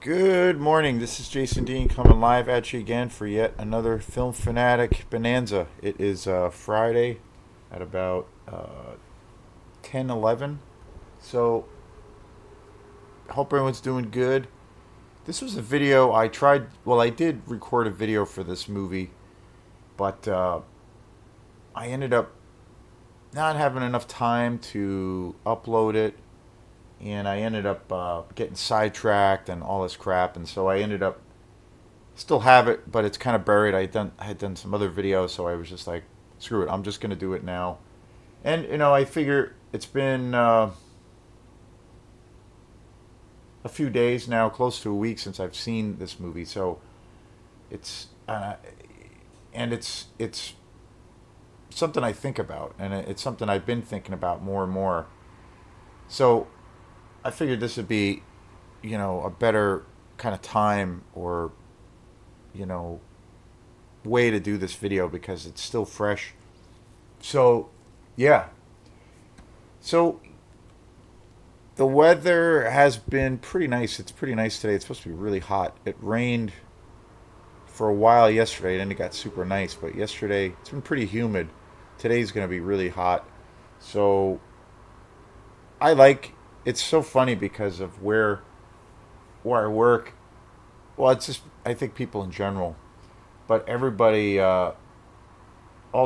Good morning. This is Jason Dean coming live at you again for yet another Film Fanatic Bonanza. It is Friday at about 10:11. So, hope everyone's doing good. This was a video I tried. Well, I did record a video for this movie, but I ended up not having enough time to upload it, and I ended up getting sidetracked and all this crap, and so I ended up still have it, but it's kind of buried. I had done some other videos, so I was just like, screw it, I'm just gonna do it now. And I figure it's been a few days now, close to a week since I've seen this movie, so it's and it's something I think about, and it's something I've been thinking about more and more. So I figured this would be, a better kind of time or you know way to do this video because it's still fresh. So, yeah. So the weather has been pretty nice. It's pretty nice today. It's supposed to be really hot. It rained for a while yesterday, and then it got super nice. But yesterday, it's been pretty humid. Today's going to be really hot. So I like. It's so funny because of where I work. Well, it's just I think people in general, but everybody all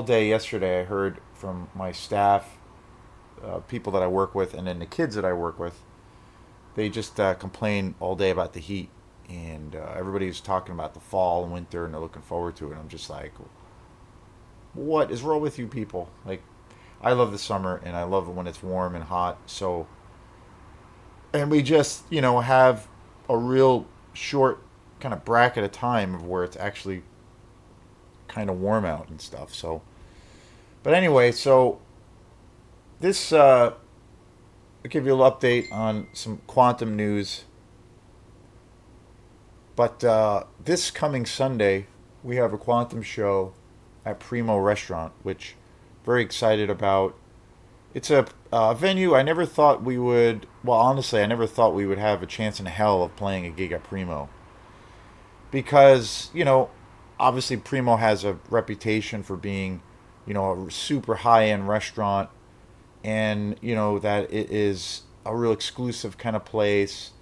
day yesterday I heard from my staff, people that I work with, and then the kids that I work with. They just complain all day about the heat, and everybody's talking about the fall and winter, and they're looking forward to it. I'm just like, what is wrong with you people? Like, I love the summer, and I love it when it's warm and hot. So, and we just have a real short kind of bracket of time of where it's actually kind of warm out and stuff. So, but anyway, so this I'll give you a little update on some quantum news. But this coming Sunday, we have a quantum show at Primo Restaurant, which very excited about. It's a venue I never thought we would. Well, honestly, I never thought we would have a chance in hell of playing a gig at Primo because obviously Primo has a reputation for being a super high end restaurant, and that it is a real exclusive kind of place,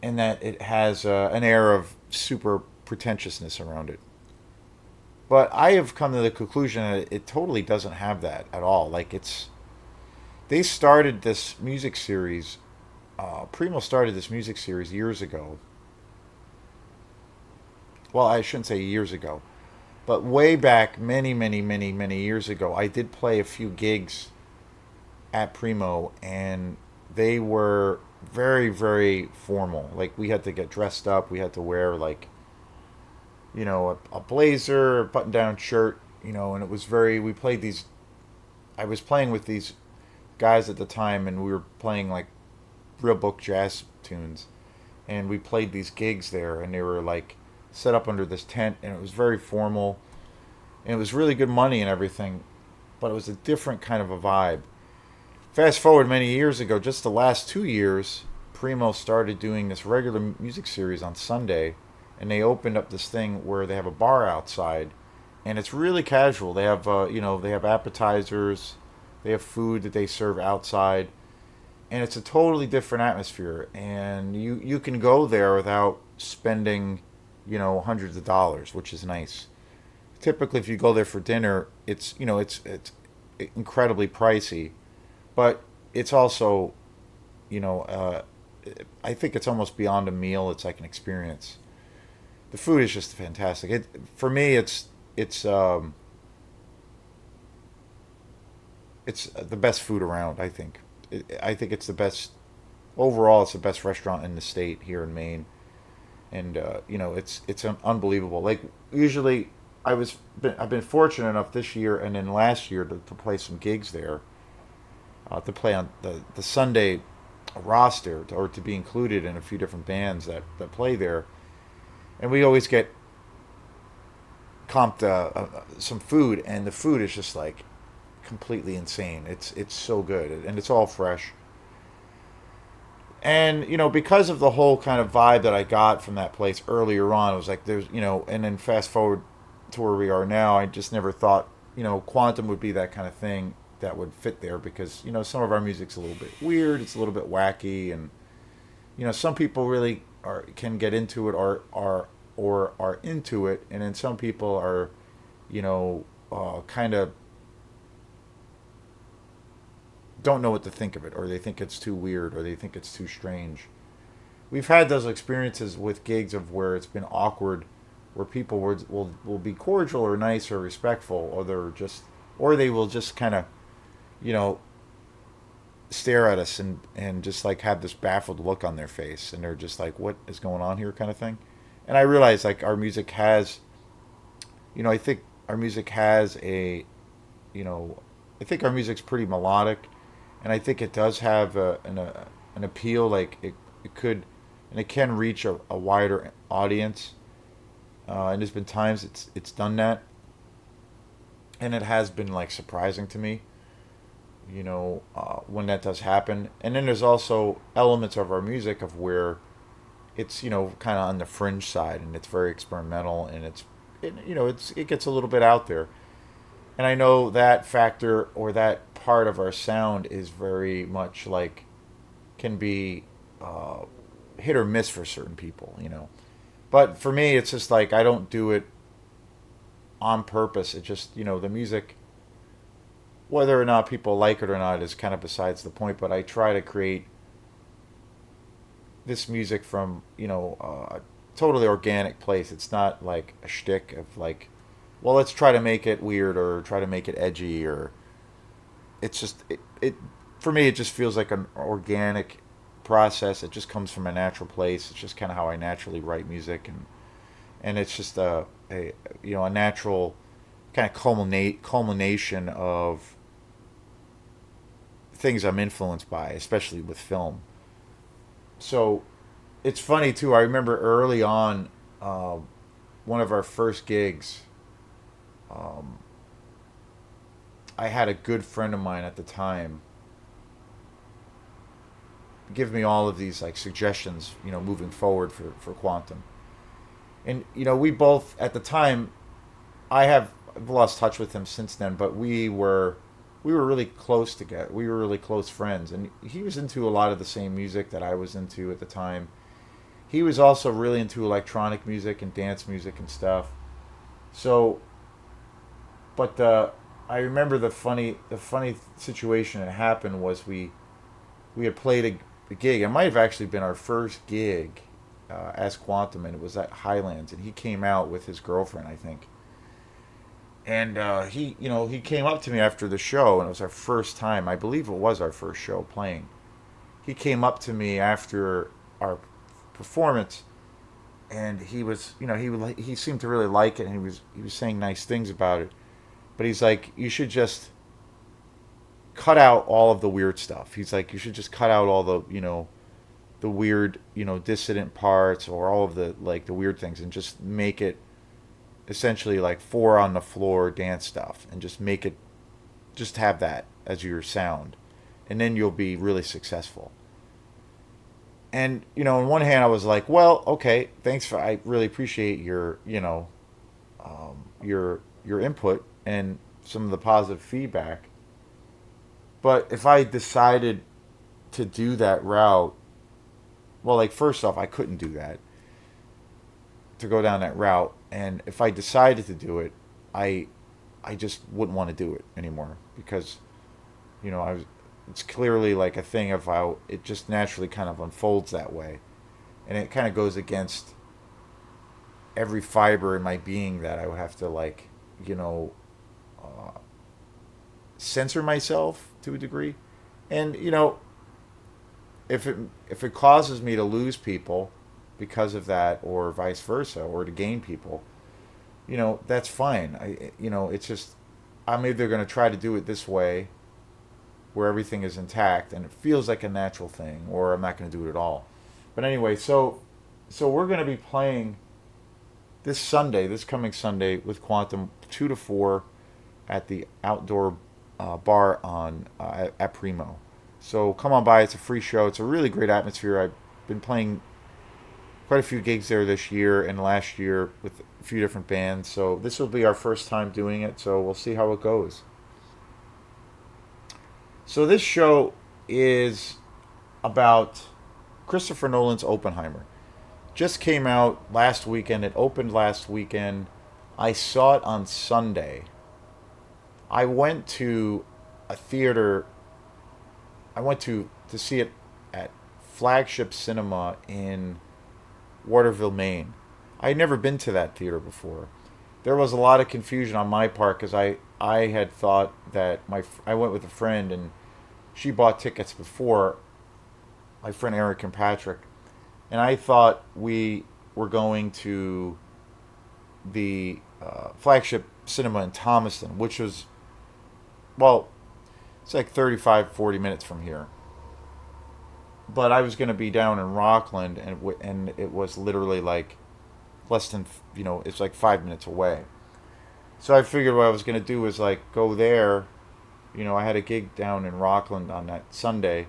and that it has an air of super pretentiousness around it. But I have come to the conclusion that it totally doesn't have that at all. Like they started this music series. Primo started this music series years ago. Well, I shouldn't say years ago, but way back, many, many, many, many years ago, I did play a few gigs at Primo, and they were very, very formal. Like we had to get dressed up. We had to wear like a blazer, a button-down shirt. And it was very. We played these. I was playing with these guys at the time, and we were playing like real book jazz tunes, and we played these gigs there, and they were like set up under this tent, and it was very formal, and it was really good money and everything, but it was a different kind of a vibe. Fast forward many years ago, just the last 2 years, Primo started doing this regular music series on Sunday, and they opened up this thing where they have a bar outside, and it's really casual. They have they have appetizers, they have food that they serve outside, and it's a totally different atmosphere. And you can go there without spending hundreds of dollars, which is nice. Typically, if you go there for dinner, it's incredibly pricey, but it's also you know uh, I think it's almost beyond a meal. It's like an experience. The food is just fantastic. For me, it's it's the best food around. I think. I think it's the best overall. It's the best restaurant in the state here in Maine, and it's unbelievable. Like usually, I've been fortunate enough this year and then last year to play some gigs there, to play on the Sunday roster or to be included in a few different bands that play there, and we always get comped some food, and the food is just like completely insane. It's so good, and it's all fresh. And because of the whole kind of vibe that I got from that place earlier on, it was like there's and then fast forward to where we are now, I just never thought Quantum would be that kind of thing that would fit there, because some of our music's a little bit weird, it's a little bit wacky, and some people really can get into it, or are into it, and then some people are kind of don't know what to think of it, or they think it's too weird, or they think it's too strange. We've had those experiences with gigs of where it's been awkward, where people will be cordial or nice or respectful, or they will just kind of you know stare at us, and just like have this baffled look on their face, and they're just like, what is going on here, kind of thing. And I realize, like, our music has, I think our music has a, you know I think our music's pretty melodic, and I think it does have an appeal. Like, it could, and it can reach a wider audience. And there's been times it's done that, and it has been like surprising to me, when that does happen. And then there's also elements of our music of where it's kind of on the fringe side, and it's very experimental, and it gets a little bit out there. And I know that factor, or that part of our sound, is very much like, can be hit or miss for certain people. But for me, it's just like, I don't do it on purpose. It just, the music, whether or not people like it or not, is kind of besides the point. But I try to create this music from, a totally organic place. It's not like a shtick of like, well, let's try to make it weird, or try to make it edgy, or it's just, it for me, it just feels like an organic process. It just comes from a natural place. It's just kind of how I naturally write music, and it's just a natural kind of culmination of things I'm influenced by, especially with film. So it's funny too. I remember early on, one of our first gigs. Um, I had a good friend of mine at the time give me all of these like suggestions, moving forward for Quantum. And we both at the time, I've lost touch with him since then, but we were really close together. We were really close friends, and he was into a lot of the same music that I was into at the time. He was also really into electronic music and dance music and stuff. So, but I remember the funny situation that happened was we had played a gig. It might have actually been our first gig as Quantum, and it was at Highlands, and he came out with his girlfriend, I think. And he came up to me after the show, and it was our first time. I believe it was our first show playing. He came up to me after our performance, and he was, he seemed to really like it, and he was saying nice things about it. But he's like, you should just cut out all of the weird stuff. He's like, you should just cut out all the weird, dissident parts, or all of the like the weird things, and just make it essentially like four on the floor dance stuff, and just have that as your sound, and then you'll be really successful. And on one hand, I was like, well, okay, thanks I really appreciate your input and some of the positive feedback. But if I decided to do that route, well, like, first off, I couldn't do that, to go down that route. And if I decided to do it, I I just wouldn't want to do it anymore, because I was, it's clearly like a thing of how it just naturally kind of unfolds that way, and it kind of goes against every fiber in my being that I would have to, like, you know uh, censor myself to a degree. And if it causes me to lose people because of that, or vice versa, or to gain people, that's fine. It's just, I'm either going to try to do it this way, where everything is intact and it feels like a natural thing, or I'm not going to do it at all. But anyway, so we're going to be playing this coming Sunday, with Quantum, 2 to 4, at the outdoor bar at Primo. So come on by. It's a free show. It's a really great atmosphere. I've been playing quite a few gigs there this year and last year with a few different bands. So this will be our first time doing it. So we'll see how it goes. So this show is about Christopher Nolan's Oppenheimer. Just came out last weekend. It opened last weekend. I saw it on Sunday. I went to a theater. I went to see it at Flagship Cinema in Waterville, Maine. I had never been to that theater before. There was a lot of confusion on my part because I had thought that I went with a friend and she bought tickets before, my friend Eric and Patrick, and I thought we were going to the Flagship Cinema in Thomaston, which was, well, it's like 35, 40 minutes from here. But I was going to be down in Rockland, and it was literally like less than, it's like 5 minutes away. So I figured what I was going to do was like go there. I had a gig down in Rockland on that Sunday,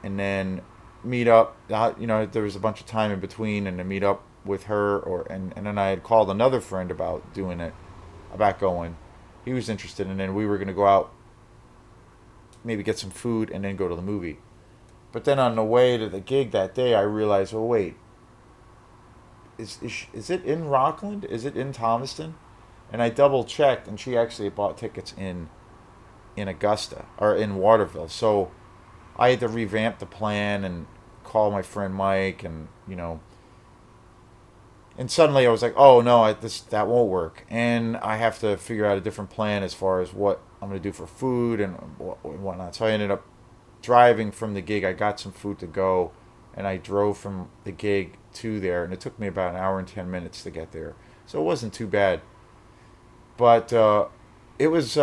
and then meet up. There was a bunch of time in between, and to meet up with her, and then I had called another friend about doing it, about going. He was interested, and then we were going to go out, maybe get some food, and then go to the movie. But then on the way to the gig that day, I realized, oh wait, is it in Rockland? Is it in Thomaston? And I double checked, and she actually bought tickets in Augusta or in Waterville. So I had to revamp the plan and call my friend Mike, and suddenly I was like, oh no, that won't work, and I have to figure out a different plan as far as what I'm going to do for food and whatnot. So I ended up driving from the gig. I got some food to go, and I drove from the gig to there, and it took me about an hour and 10 minutes to get there. So it wasn't too bad, but it was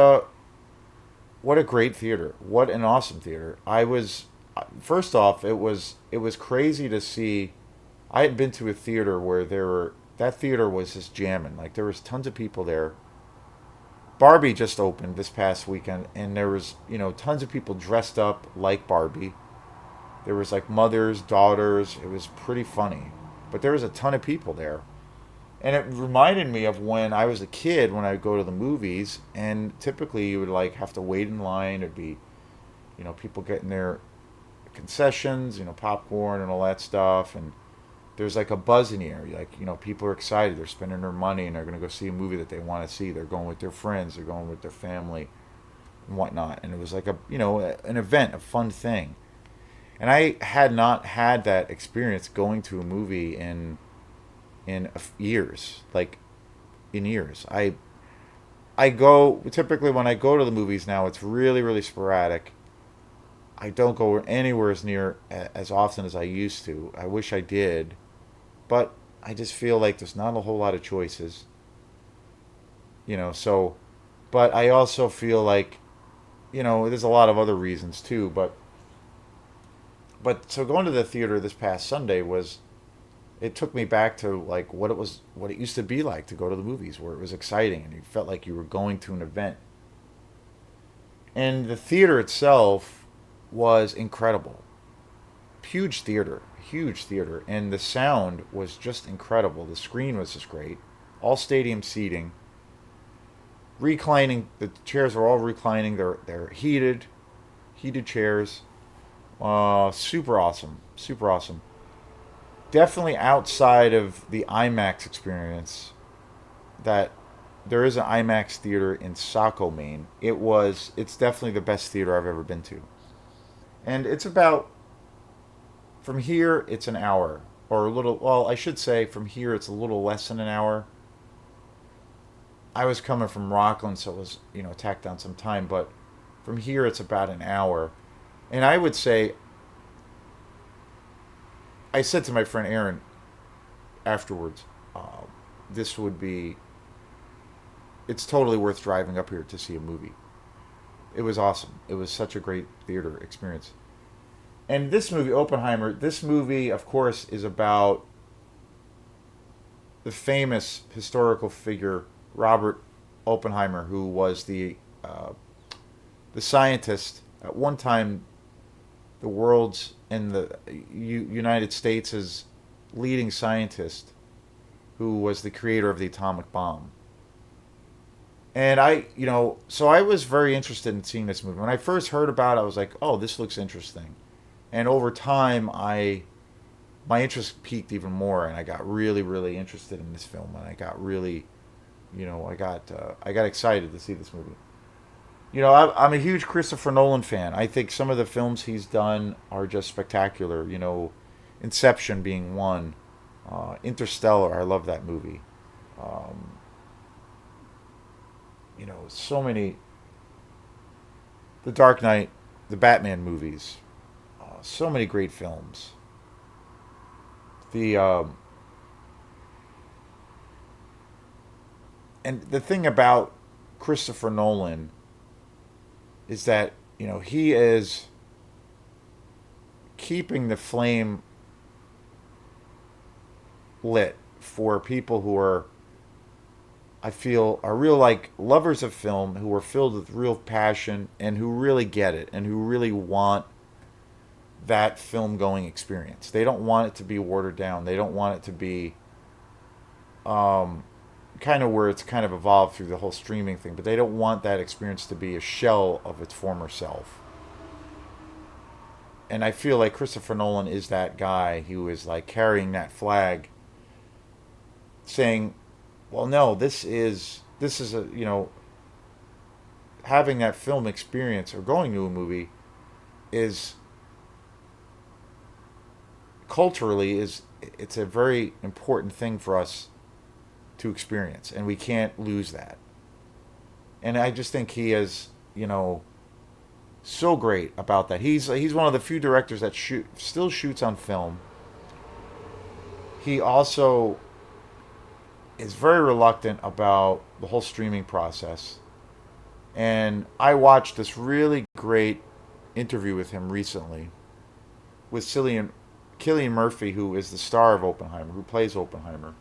what a great theater! What an awesome theater! I was first off, it was crazy to see. I had been to a theater where that theater was just jamming. Like there was tons of people there. Barbie just opened this past weekend, and there was tons of people dressed up like Barbie. There was like mothers, daughters. It was pretty funny, but there was a ton of people there, and it reminded me of when I was a kid when I would go to the movies, and typically you would like have to wait in line. It'd be people getting their concessions, popcorn and all that stuff, and there's like a buzz in the air. Like, people are excited. They're spending their money and they're going to go see a movie that they want to see. They're going with their friends. They're going with their family and whatnot. And it was like an event, a fun thing. And I had not had that experience going to a movie in years, like in years. I go typically when I go to the movies now. It's really really sporadic. I don't go anywhere as near as often as I used to. I wish I did, but I just feel like there's not a whole lot of choices. So, but I also feel like, there's a lot of other reasons too. But so going to the theater this past Sunday it took me back to like what it used to be like to go to the movies, where it was exciting and you felt like you were going to an event. And the theater itself was incredible. Huge theater, and the sound was just incredible. The screen was just great. All stadium seating. Reclining, the chairs are all reclining. They're heated chairs. Super awesome, super awesome. Definitely outside of the IMAX experience. That there is an IMAX theater in Saco, Maine. It's definitely the best theater I've ever been to, and it's about from here it's an hour or a little. Well, I should say from here it's a little less than an hour. I was coming from Rockland, so it was tacked down some time, but from here it's about an hour, and I would say I said to my friend Aaron afterwards, this would be. It's totally worth driving up here to see a movie. It was awesome. It was such a great theater experience. And this movie, Oppenheimer, this movie, of course, is about the famous historical figure Robert Oppenheimer, who was the scientist at one time the world's and the United States' leading scientist, who was the creator of the atomic bomb. And so I was very interested in seeing this movie. When I first heard about it, I was like, "Oh, this looks interesting." And over time, I my interest peaked even more, and I got really, really interested in this film, and I got really, I got excited to see this movie. I'm a huge Christopher Nolan fan. I think some of the films he's done are just spectacular. Inception being one, Interstellar. I love that movie. Um, so many. The Dark Knight, the Batman movies, so many great films. The and the thing about Christopher Nolan is that he is keeping the flame lit for people who are, I feel, are real like lovers of film, who are filled with real passion and who really get it and who really want that film going experience. They don't want it to be watered down. They don't want it to be um, kind of where it's kind of evolved through the whole streaming thing, but they don't want that experience to be a shell of its former self. And I feel like Christopher Nolan is that guy who is like carrying that flag, saying, "Well, no, this is a having that film experience or going to a movie is culturally is it's a very important thing for us to experience, and we can't lose that." And I just think he is, so great about that. He's one of the few directors that still shoots on film. He also is very reluctant about the whole streaming process. And I watched this really great interview with him recently with Cillian Murphy, who is the star of Oppenheimer, who plays Oppenheimer.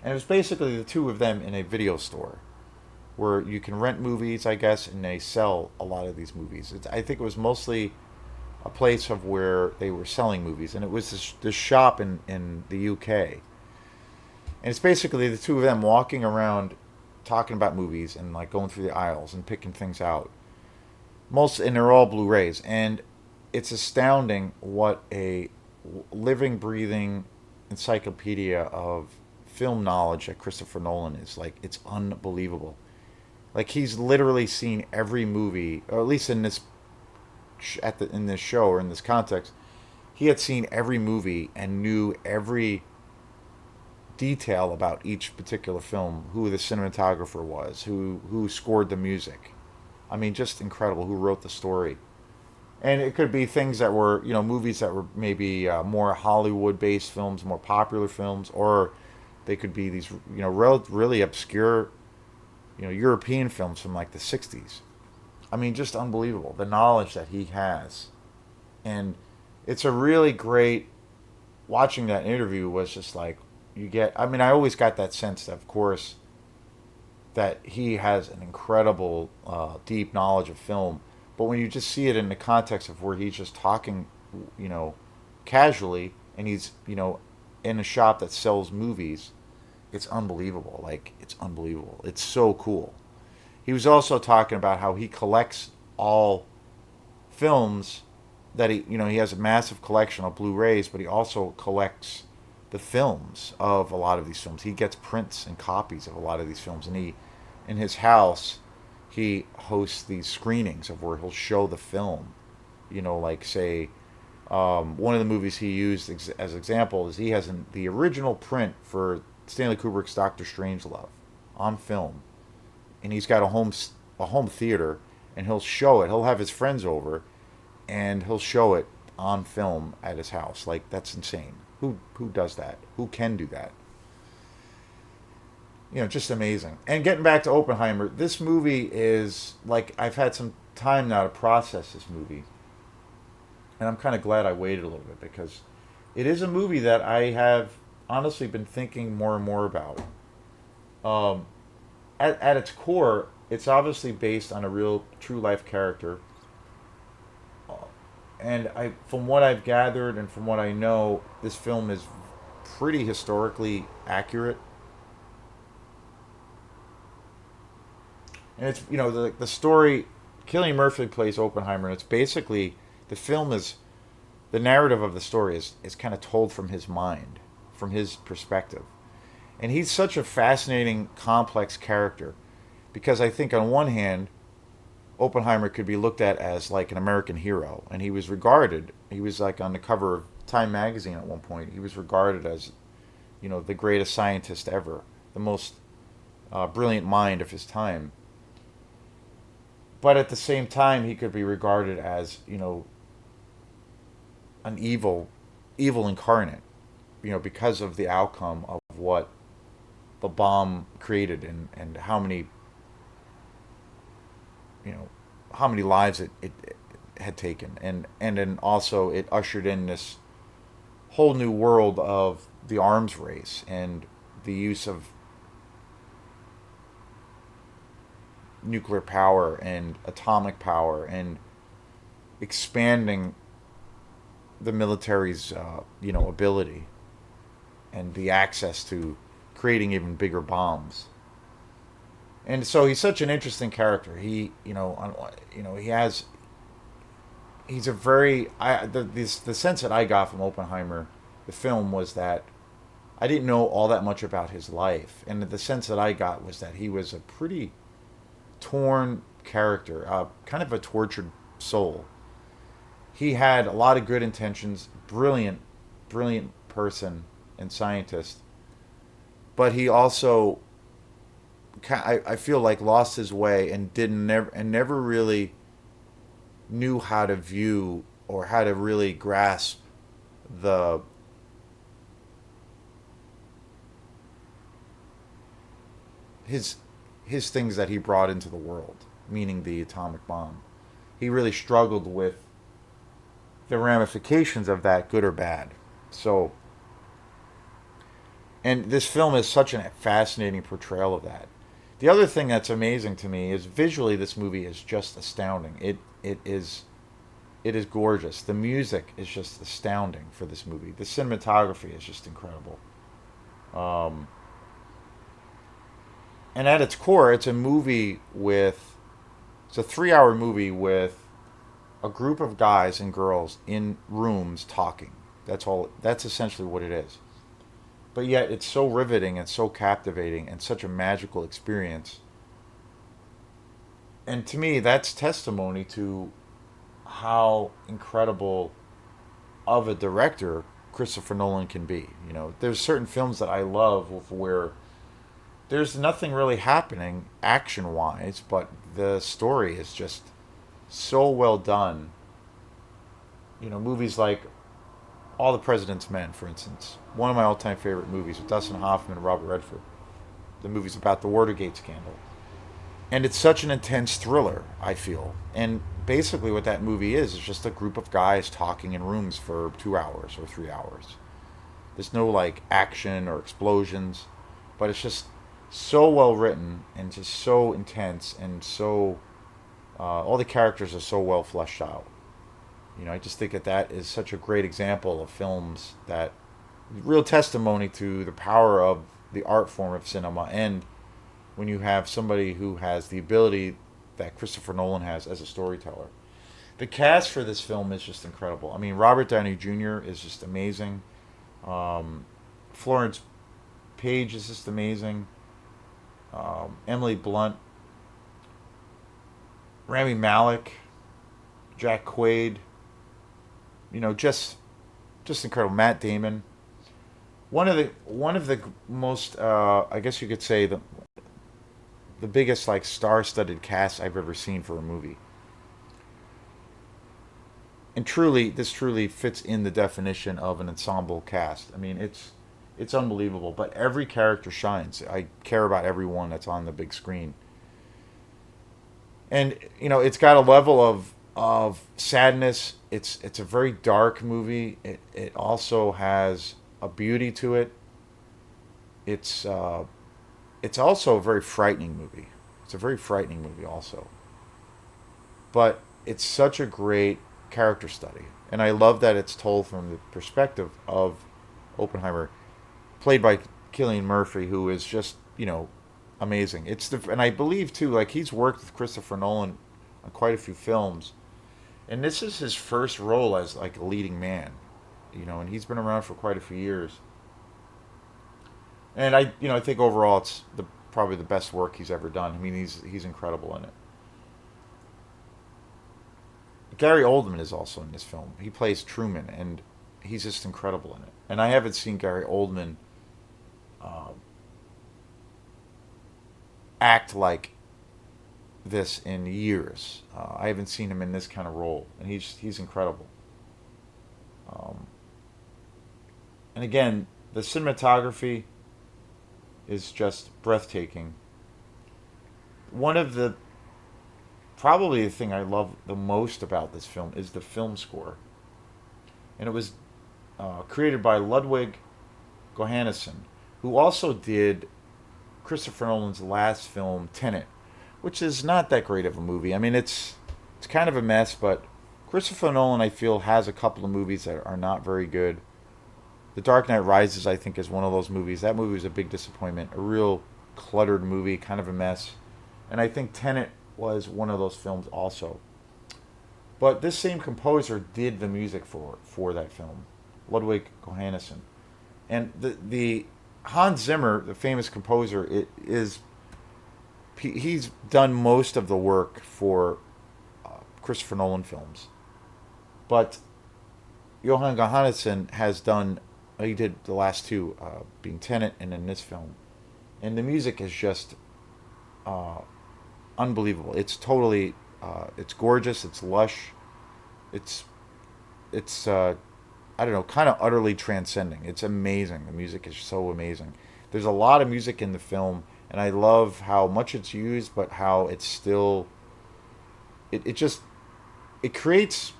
And it was basically the two of them in a video store where you can rent movies, I guess, and they sell a lot of these movies. I think it was mostly a place of where they were selling movies, and it was this shop in the UK. And it's basically the two of them walking around talking about movies and like going through the aisles and picking things out. And they're all Blu-rays, and it's astounding what a living, breathing encyclopedia of film knowledge that Christopher Nolan is. Like, it's unbelievable. Like, he's literally seen every movie, or at least in this in this show or in this context, he had seen every movie and knew every detail about each particular film, who the cinematographer was, who scored the music. I mean, just incredible. Who wrote the story? And it could be things that were, movies that were maybe more Hollywood-based films, more popular films, or they could be these, really obscure, European films from like the '60s. I mean, just unbelievable the knowledge that he has, and it's a really great. Watching that interview was just like you get. I mean, I always got that sense, that, of course, that he has an incredible, deep knowledge of film. But when you just see it in the context of where he's just talking, you know, casually, and he's, in a shop that sells movies, it's unbelievable. Like, it's unbelievable. It's so cool. He was also talking about how he collects all films that he has a massive collection of Blu-rays, but he also collects the films of a lot of these films. He gets prints and copies of a lot of these films, and in his house, he hosts these screenings of where he'll show the film. Like, say, one of the movies he used as example is he has the original print for Stanley Kubrick's Doctor Strangelove on film, and he's got a home theater, and he'll show it. He'll have his friends over, and he'll show it on film at his house. Like, that's insane. Who does that? Who can do that? Just amazing. And getting back to Oppenheimer, this movie is like, I've had some time now to process this movie, and I'm kind of glad I waited a little bit, because it is a movie that I have honestly been thinking more and more about. Um, at its core, it's obviously based on a real, true life character, and from what I've gathered and from what I know, this film is pretty historically accurate. And it's, the story. Cillian Murphy plays Oppenheimer, and it's basically, the film is, the narrative of the story is kind of told from his mind, from his perspective. And he's such a fascinating, complex character because I think on one hand, Oppenheimer could be looked at as like an American hero, and he was like on the cover of Time magazine at one point. He was regarded as, the greatest scientist ever, the most brilliant mind of his time. But at the same time, he could be regarded as, an evil incarnate, because of the outcome of what the bomb created, and you know, how many lives it had taken, and then also it ushered in this whole new world of the arms race and the use of nuclear power and atomic power and expanding the military's ability and the access to creating even bigger bombs. And so he's such an interesting character. He has he's a very the sense that I got from Oppenheimer, the film, was that I didn't know all that much about his life, and the sense that I got was that he was a pretty torn character, kind of a tortured soul. He had a lot of good intentions, brilliant person and scientist, but he also, I feel like, lost his way and never really knew how to view or how to really grasp the his his things that he brought into the world, meaning the atomic bomb. He really struggled with the ramifications of that, good or bad. So, and this film is such a fascinating portrayal of that. The other thing that's amazing to me is visually this movie is just astounding. It is gorgeous. The music is just astounding for this movie. The cinematography is just incredible. Um, and at its core, it's a 3 hour movie with a group of guys and girls in rooms talking. That's all. That's essentially what it is. But yet, it's so riveting and so captivating and such a magical experience. And to me, that's testimony to how incredible of a director Christopher Nolan can be. There's certain films that I love where there's nothing really happening action wise, but the story is just so well done. Movies like All the President's Men, for instance, one of my all-time favorite movies with Dustin Hoffman and Robert Redford. The movie's about the Watergate scandal, and it's such an intense thriller, I feel. And basically, what that movie is just a group of guys talking in rooms for 2 hours or 3 hours. There's no like action or explosions, but it's just so well written and just so intense and so all the characters are so well fleshed out. I just think that is such a great example of films that real testimony to the power of the art form of cinema, and when you have somebody who has the ability that Christopher Nolan has as a storyteller. The cast for this film is just incredible. I mean, Robert Downey Jr. is just amazing. Florence Page is just amazing. Emily Blunt, Rami Malek, Jack Quaid. Just incredible. Matt Damon. One of the most, I guess you could say, the biggest like star-studded cast I've ever seen for a movie. And this truly fits in the definition of an ensemble cast. I mean, it's unbelievable, but every character shines. I care about everyone that's on the big screen. And it's got a level of sadness. It's a very dark movie. It also has a beauty to it. It's also a very frightening movie. It's a very frightening movie also. But it's such a great character study, and I love that it's told from the perspective of Oppenheimer, played by Cillian Murphy, who is just amazing. And I believe too, like he's worked with Christopher Nolan on quite a few films, and this is his first role as like a leading man, and he's been around for quite a few years. And I think overall it's the probably the best work he's ever done. I mean, he's incredible in it. Gary Oldman is also in this film. He plays Truman, and he's just incredible in it. And I haven't seen Gary Oldman uh, act like this in years. I haven't seen him in this kind of role, and he's incredible. Um, and again, the cinematography is just breathtaking. One of the Probably the thing I love the most about this film is the film score, and it was created by Ludwig Göransson, who also did Christopher Nolan's last film, Tenet, which is not that great of a movie. I mean, it's kind of a mess, but Christopher Nolan, I feel, has a couple of movies that are not very good. The Dark Knight Rises, I think, is one of those movies. That movie was a big disappointment, a real cluttered movie, kind of a mess. And I think Tenet was one of those films also. But this same composer did the music for that film, Ludwig Göransson. And the Hans Zimmer, the famous composer, it is he's done most of the work for Christopher Nolan films. But Johann Johannesson has done. He did the last two, being Tenet and then this film, and the music is just uh, unbelievable. It's totally, it's gorgeous. It's lush. It's it's I don't know, kind of utterly transcending. It's amazing. The music is so amazing. There's a lot of music in the film, and I love how much it's used, but how it's still it just it creates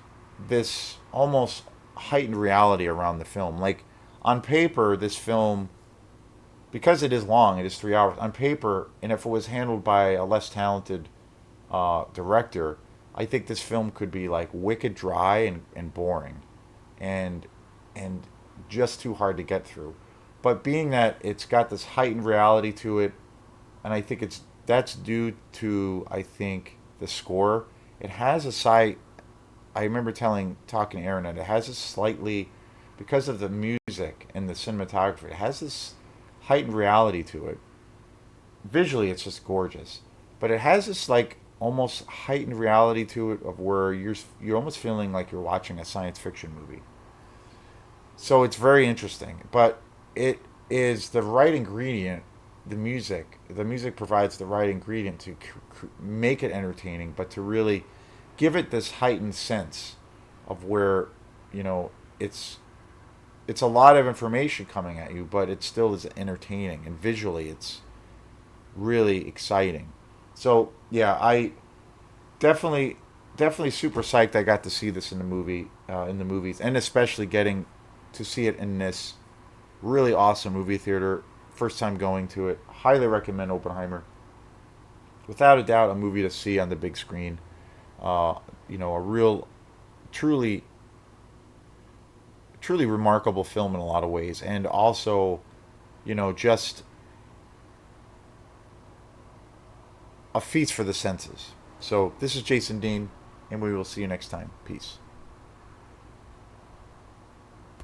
this almost heightened reality around the film. Like on paper, this film, because it is long, it is 3 hours on paper, and if it was handled by a less talented director, I think this film could be like wicked dry and boring, and and just too hard to get through. But being that it's got this heightened reality to it, and I think that's due to, I think, the score. It has a slight. I remember talking to Aaron that it has a slightly, because of the music and the cinematography, it has this heightened reality to it. Visually, it's just gorgeous, but it has this like almost heightened reality to it of where you're almost feeling like you're watching a science fiction movie. So it's very interesting, but it is the right ingredient. The music, provides the right ingredient to make it entertaining, but to really give it this heightened sense of where you know it's it's a lot of information coming at you, but it still is entertaining, and visually it's really exciting. So yeah, I definitely definitely super psyched I got to see this in the movies, and especially getting to see it in this really awesome movie theater. First time going to it. Highly recommend Oppenheimer. Without a doubt, a movie to see on the big screen. Uh, a real, truly, truly remarkable film in a lot of ways, and also, just a feast for the senses. So this is Jason Dean, and we will see you next time. Peace.